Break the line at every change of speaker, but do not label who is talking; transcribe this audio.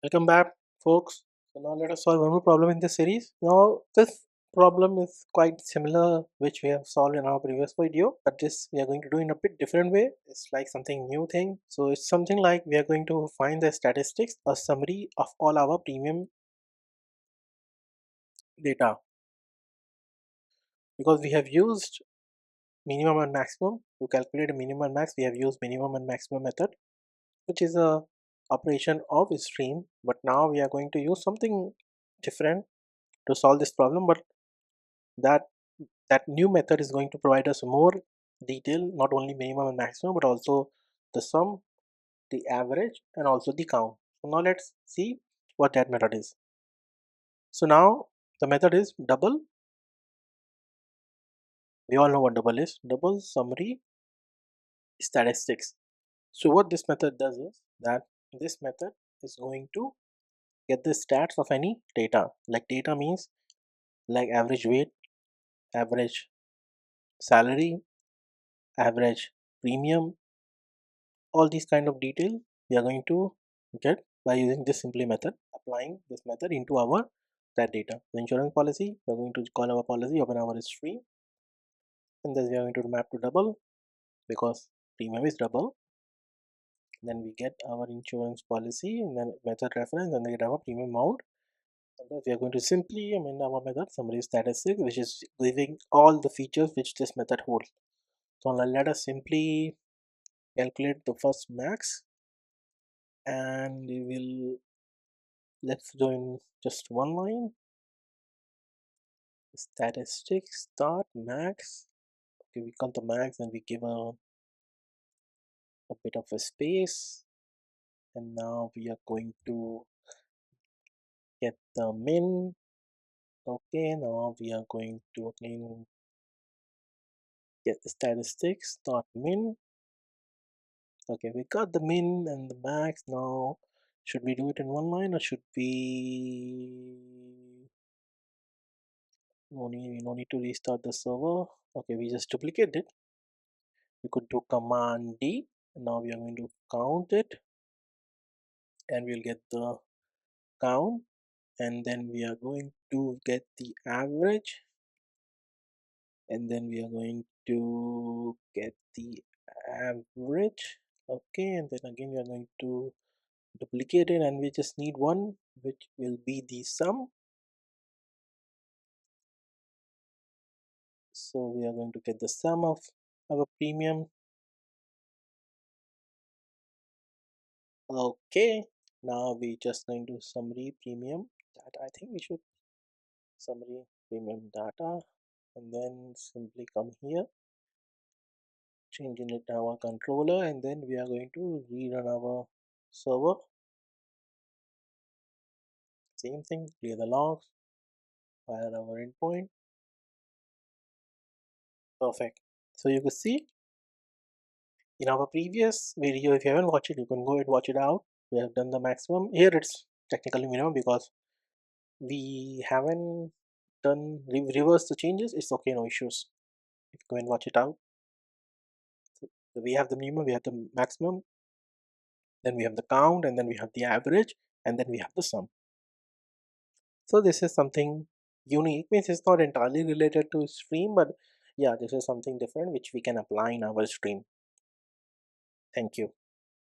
Welcome back, folks. So now let us solve one more problem in this series. Now this problem is quite similar which we have solved in our previous video, but this we are going to do in a bit different way. It's like something new thing. So it's something like we are going to find the statistics, a summary of all our premium data, because we have used minimum and maximum to calculate a minimum and max. We have used minimum and maximum method, which is a operation of stream, but now we are going to use something different to solve this problem, but that that new method is going to provide us more detail, not only minimum and maximum, but also the sum, the average, and also the count. So now let's see what that method is. So now the method is double. We all know what double is. Double summary statistics. So what this method does is that this method is going to get the stats of any data. Like data means like average weight, average salary, average premium, all these kind of detail we are going to get by using this simply method, applying this method into our that data. The insurance policy, we are going to call our policy, open our stream, and then we are going to map to double because premium is double. Then we get our insurance policy and then method reference, and then we get our premium amount. And then we are going to simply amend our method summary statistics, which is giving all the features which this method holds. So now let us simply calculate the first max, and we will, let's join just one line, statistics dot max. Okay, we count the max and we give a bit of a space, and now we are going to get the min. Okay, now we are going to again get the statistics dot min. Okay, we got the min and the max. Now should we do it in one line, or should we no need to restart the server? Okay, we just duplicate it. We could do command D. Now we are going to count it, and we'll get the count, and then we are going to get the average, and then we are going to get the average. Okay, and then again we are going to duplicate it, and we just need one, which will be the sum. So we are going to get the sum of our premium. Okay, now we just going to summary premium that I think we should summary premium data, and then simply come here, changing it our controller, and then we are going to rerun our server. Same thing, clear the logs, fire our endpoint. Perfect. So you can see in our previous video, if you haven't watched it, you can go and watch it out. We have done the maximum. Here it's technically minimum because we haven't done reverse the changes. It's okay, no issues. If you go and watch it out. So we have the minimum, we have the maximum, then we have the count, and then we have the average, and then we have the sum. So this is something unique, means it's not entirely related to stream, but yeah, this is something different which we can apply in our stream. Thank you.